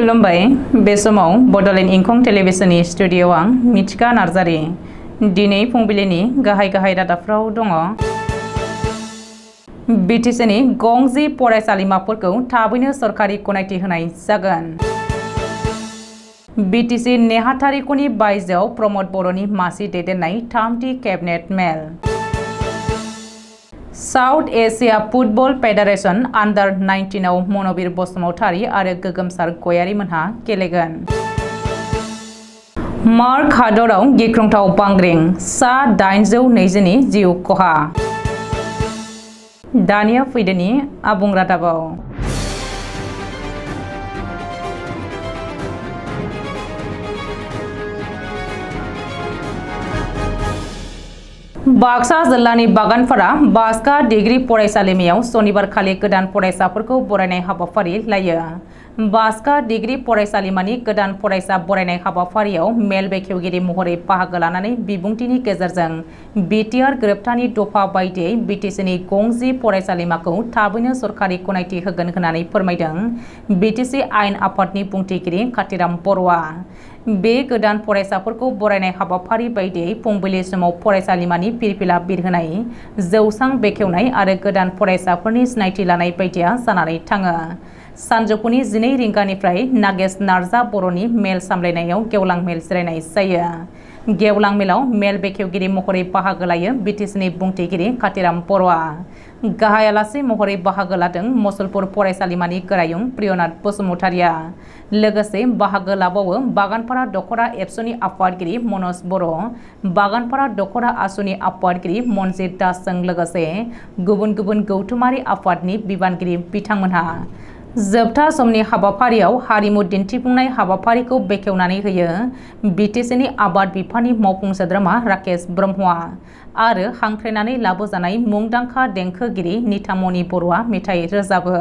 खुलुमबाय बे समाव बडलेण्ड इंखं टेलिभिजननि स्टुडिअ आं मिथिका नार्जारी दिनै फुंबिलिनि गाहाय रादाबफ्राव दङ। बिटिसिनि गंजि फरायसालिमाफोरखौ थाबैनो सरकारि गनायथि होनाय जागोन। बिटिसि नेहाथारिख'नि बायजोआव प्रमद बर'नि मासि दैदेननाय थामथि केबिनेट मेल। साउथ एशिया फुटबल फेडारेशन आन्डार 19 आव मनबिर बसुमतारी आरो गोगोमसार गयारी मोनहा गेलेगोन। मार्क हादराव गिख्रंथाव बांग्रिं सा 820 नि जिउ खहा। दानिया फैदोनि आबुं रादाबाव। बाक्सा जिल्लानि बागानपारा बास्का डिग्री फरायसालिमायाव सनिबारखालि गोदान फरायसाफोरखौ बरायनाय हाबाफारि लायो। बास्का डिग्री फरायसालिमानि गोदान फरायसा बरायनाय हाबाफारियाव मेल बेखेवगिरि महरै बाहागो लानानै बिबुंथिनि गेजेरजों बिटिआर गोरोबथानि दफा बायदियै बिटिसिनि गंजि फरायसालिमाखौ थाबैनो सरकारि गनायथि होगोन होननानै फोरमायदों बिटिसि आयेन आफादनि बुंथिगिरि कातिराम बर'आ। बे गोदान फरायसाफोरखौ बरायनाय हाबाफारि बायदियै फुंबिलि समाव फरायसालिमानि फिरफिला बिरहोनाय, जौसां बेखेवनाय आरो गोदान फरायसाफोरनि सिनायथि लानाय बायदिया जानानै थाङो। सानजौफुनि 12 रिंगानिफ्राय नागेश नार्जा बर'नि मेल सामलायनायाव गेवलां मेल जिरायनाय जायो। गेवलां मेलाव मेल बेखेवगिरि महरै बाहागो लायो बिटिसिनि बुंथिगिरि कातिराम बर'आ। गाहाय आलासि महरै बाहागो लादों मसलपुर फरायसालिमानि गोरायुं प्रियनाथ बसुमतारीया। लोगोसे बाहागो लाबावो बागानपारा दख'रा एबसुनि आफादगिरि मनज बर', बागानपारा दख'रा आसुनि आफादगिरि मनजित दासजों लोगोसे गुबुन गुबुन गौथुमारि आफादनि बिबानगिरि बिथांमोनहा। जोबथा समनि हाबाफारियाव हारिमु दिन्थिफुंनाय हाबाफारिखौ बेखेवनानै होयो बिटिसिनि आबाद बिफाननि मावफुं सोद्रोमा राकेश ब्रह्मआ आरो हांख्रायनानै लाबोजानाय मुंदांखा देंखोगिरि नितामणि बर'आ मेथाइ रोजाबो।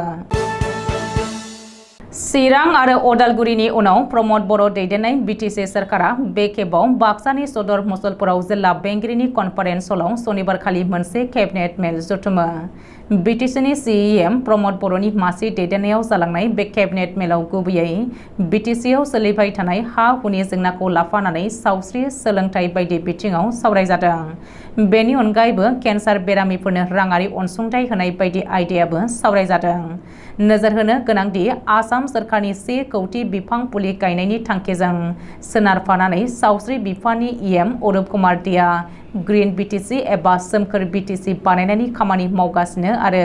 चिरां आरो अदालगुरिनि उनाव प्रमद बर' दैदेननाय बिटिसि सरकारा बे खेबाव बाक्सानि सदर मुसलपुराव जिल्ला बेंगिरिनि कनफारेन्स हलाव सनिबारखालि मोनसे केबिनेट मेल जथुमो। बिटिसिनि सिएम प्रमद बर'नि मासि दैदेननायाव जालांनाय बे केबिनेट मेलाव गुबैयै बिटिसिआव सोलिबाय थानाय हा-हुनि जेंनाखौ लाफानानै सावस्रि, सोलोंथाइ बायदि बिथिङाव सावरायजादों। बेनि अनगायैबो केन्सार बेरामिफोरनो राङारि अनसुंथाइ होनाय बायदि आयदायाबो सावरायजादों। नोजोर होनो गोनांदि आसाम सोरखारनि 1 कौटि बिफां फुलि गायनायनि थांखिजों सोनारफानानै सावस्रि बिफाननि इएम अरुप कुमार देआ ग्रीन बिटिसि एबा सोमखोर बिटिसि बानायनायनि खामानि मावगासिनो आरो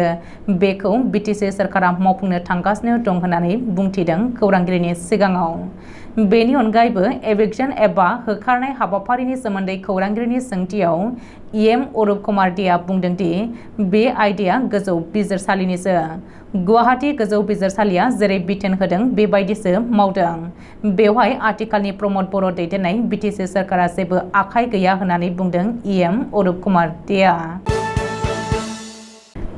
बेखौ बिटिसि सरकारा मावफुंनो थांगासिनो दं होननानै बुंथिदों खौरांगिरिनि सिगाङाव। बेनि अनगायैबो एभिक्सन एबा होखारनाय हाबाफारिनि सोमोन्दै खौरांगिरिनि सोंथियाव इएम अरुप कुमार देआ बुंदोंदि बे आयदाया गोजौ बिजिरसालिनिसो। गुवाहाटी गोजौ बिजिरसालिया जेरै बिथोन होदों बेबायदिसो मावदों। बेवहाय आथिखालनि प्रमद बर' दैदेननाय बिटिसि सरकारा जेबो आखाइ गैया होननानै बुंदों इएम अरुप कुमार देआ।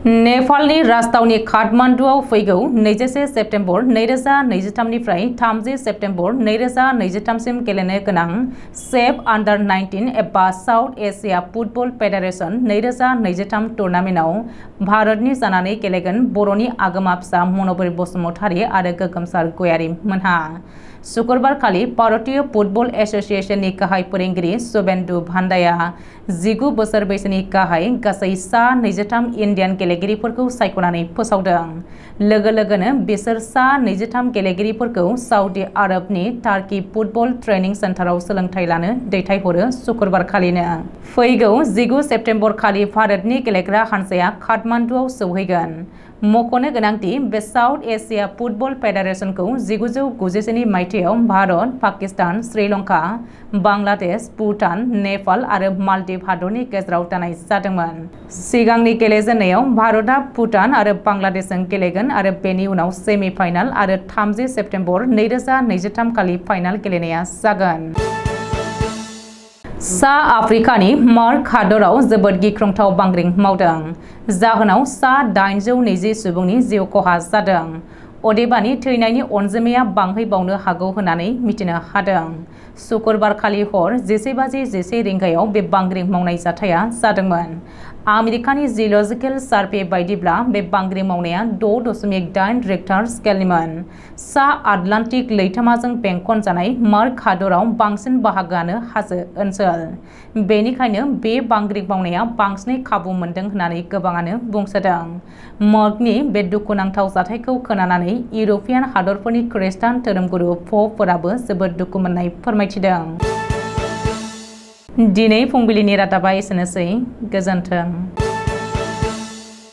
नेपालनि राजथावनि काठमान्डुआव फैगौ 21 सेप्तेम्बर 2023 निफ्राय 30 सेप्तेम्बर 2023 सिम गेलेनो गोनां सेफ आन्डार 19 एबा साउथ एशिया फुटबल फेडारेशन 2023 टुर्नामेन्टआव भारतनि जानानै गेलेगोन बर'नि आगोमा फिसा मनबिर बसुमतारी आरो गोगोमसार गयारी मोनहा। शुक्रबारखालि भारतीय फुटबल एसोसिएशननि गाहाय फोरोंगिरि शुभेन्दु भान्डाया 19 बोसोर बैसोनि गाहाय गासै सा 23 इन्डियान गेलेगिरिफोरखौ सायख'नानै फोसावदों। लोगो लोगोनो बिसोर सा 23 गेलेगिरिफोरखौ सऊदी आरबनि टार्की फुटबल ट्रेनिं सेन्टाराव सोलोंथाइ लानो दैथायहरो। शुक्रबारखालिनो फैगौ 19 सेप्तेम्बर खालि भारतनि गेलेग्रा हानजाया काठमान्डुआव सौहैगोन। मख'नो गोनांदि बे साउथ एशिया फुटबल फेडारेशनखौ 1997 मायथाइयाव भारत, पाकिस्तान, श्रीलंका, बांलादेश, भुटान, नेपाल आरो मालदीव हादरनि गेजेराव दानाय जादोंमोन। सिगांनि गेलेजेननायाव भारतआ भुटान आरो बांलादेशजों गेलेगोन आरो बेनि उनाव सेमि फाइनाल आरो 30 सेप्तेम्बर 2023 खालि फाइनाल गेलेनाया जागोन। सा आफ्रिकानि मार्क हादराव जोबोद गिख्रंथाव बांग्रिं मावदों। जाहोनाव सा 820 सुबुंनि जिउ खहा जादों। अदेबानि थैनायनि अनजिमाया बांहैबावनो हागौ होननानै मिथिनो हादों। शुक्रबार खालि हर 11:11 रिंगायाव बे बांग्रिं मावनाय जाथाया जादोंमोन। आमेरिकानि जिअलजिकेल सार्भे बायदिब्ला बे बांग्रिं मावनाया 6.8 रेक्टार स्केलनिमोन। सा आटलान्टिक लैथोमाजों बेंखनजानाय मार्क हादराव बांसिन बाहागोआनो हाजो ओनसोल। बेनिखायनो बे बांग्रिं मावनाया बांसिनै खाबु मोनदों होननानै गोबाङानो बुंसोदों। मार्कनि बे दुखुनांथाव जाथायखौ खोनानानै इउर'पियान हादरफोरनि खृष्टान धोरोमगुरु प'पफोराबो जोबोद दुखु मोननाय फोरमायथिदों। दिनै फुंबिलिनि रादाबा एसेनोसै। गोजोन्थों।